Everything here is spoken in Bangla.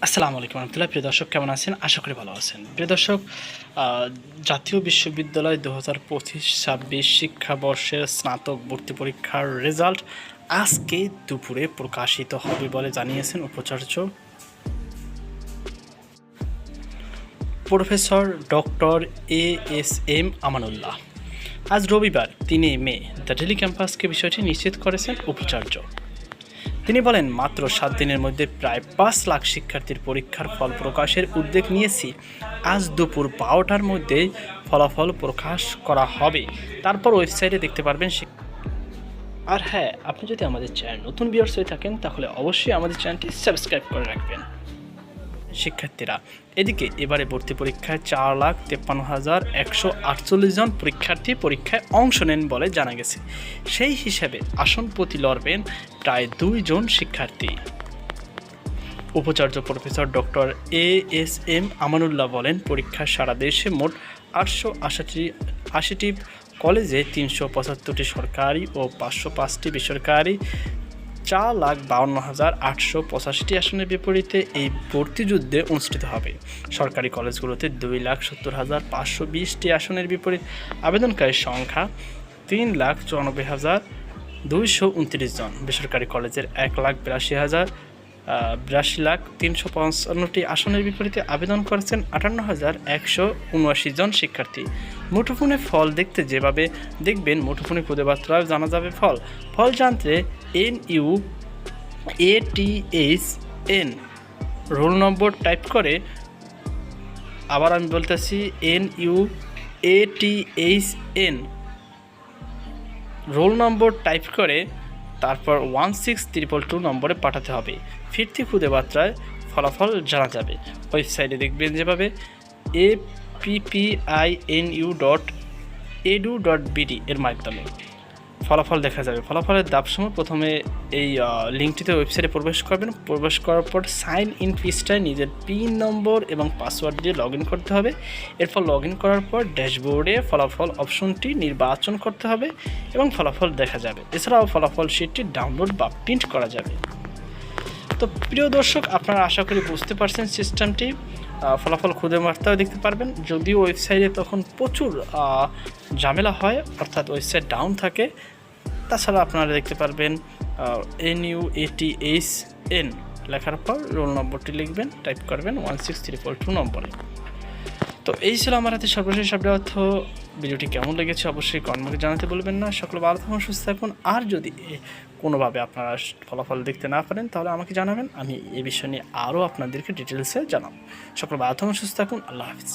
আসসালামু আলাইকুম রহমতুল্লাহ। প্রিয় দর্শক, কেমন আছেন? আশা করি ভালো আছেন। প্রিয় দর্শক, জাতীয় বিশ্ববিদ্যালয় 2025-26 শিক্ষাবর্ষের স্নাতক ভর্তি পরীক্ষার রেজাল্ট আজকে দুপুরে প্রকাশিত হবে বলে জানিয়েছেন উপাচার্য প্রফেসর ডক্টর এএসএম আমানুল্লাহ। আজ রবিবার 3 মে দ্য ডেইলি ক্যাম্পাসকে বিষয়টি নিশ্চিত করেছেন উপাচার্য। তিনি বলেন, মাত্র 7 দিনের মধ্যে প্রায় 5 লাখ শিক্ষার্থীর পরীক্ষার ফল প্রকাশের উদ্যোগ নিয়েছি। আজ দুপুর 12টার মধ্যে ফলাফল প্রকাশ করা হবে। তারপর ওয়েবসাইটে দেখতে পারবেন। আর হ্যাঁ, আপনি যদি আমাদের চ্যানেল নতুন ভিউয়ার্স হয়ে থাকেন তাহলে অবশ্যই আমাদের চ্যানেলটি সাবস্ক্রাইব করে রাখবেন। শিক্ষার্থীরা এদিকে এবারে ভর্তি পরীক্ষায় 4,53,148 জন পরীক্ষার্থী পরীক্ষায় অংশ নেন বলে জানা গেছে। সেই হিসাবে আসন প্রতি লড়বেন প্রায় 2 জন শিক্ষার্থী। উপাচার্য প্রফেসর ডক্টর এএসএম আমানুল্লাহ বলেন, পরীক্ষা সারা দেশে মোট 880টি কলেজে 375টি সরকারি ও 505টি বেসরকারি 4,52,885 আসনের বিপরীতে এই ভর্তিযুদ্ধে অনুষ্ঠিত হবে। সরকারি কলেজগুলোতে 2,70,520টি আসনের বিপরীতে আবেদনকারীর সংখ্যা 3,94,229 জন। বেসরকারি কলেজের 1,82,355টি আসনের বিপরীতে আবেদন করেছেন 58,179 জন শিক্ষার্থী। মুঠোফোনে ফল দেখতে যেভাবে দেখবেন, মুঠোফোনে খুদে বার্তায় জানা যাবে ফল। ফল জানতে NUATHN রোল নম্বর টাইপ করে, আবার আমি বলতেছি NUATHN রোল নম্বর টাইপ করে তারপর 16322 নম্বরে পাঠাতে হবে। ফিরতি খুদে বার্তায় ফলাফল জানা যাবে। ওয়েবসাইটে দেখবেন যেভাবে appinu.edu.bd এর মাধ্যমে ফলাফল দেখা যাবে। ফলাফলের ধাপসমূহ প্রথমে এই লিঙ্কটিতে ওয়েবসাইটে প্রবেশ করবেন। প্রবেশ করার পর সাইন ইন পৃষ্ঠায় নিজের পিন নম্বর এবং পাসওয়ার্ড দিয়ে লগ ইন করতে হবে। এরপর লগ ইন করার পর ড্যাশবোর্ডে ফলাফল অপশনটি নির্বাচন করতে হবে এবং ফলাফল দেখা যাবে। এছাড়াও ফলাফল শিটটি ডাউনলোড বা প্রিন্ট করা যাবে। তো প্রিয় দর্শক, আপনারা আশা করি বুঝতে পারছেন সিস্টেমটি। ফলাফল খুদে বার্তাও দেখতে পারবেন, যদিও ওয়েবসাইটে তখন প্রচুর ঝামেলা হয়, অর্থাৎ ওয়েবসাইট ডাউন থাকে। তাছাড়া আপনারা দেখতে পারবেন NUATHN লেখার পর রোল নম্বরটি লিখবেন, টাইপ করবেন 16342 নম্বরে। তো এই ছিল আমার হাতে সর্বশেষ আপডেট। ভিডিওটি কেমন লেগেছে অবশ্যই কমেন্টে জানাতে বলবেন না। সকলে ভালো থাকুন, সুস্থ থাকুন। আর যদি কোনোভাবে আপনারা ফলাফল দেখতে না পারেন তাহলে আমাকে জানাবেন, আমি এই বিষয় নিয়ে আরও আপনাদেরকে ডিটেলসে জানাবো। সকলে ভালো থাকুন, সুস্থ থাকুন। আল্লাহ হাফিজ।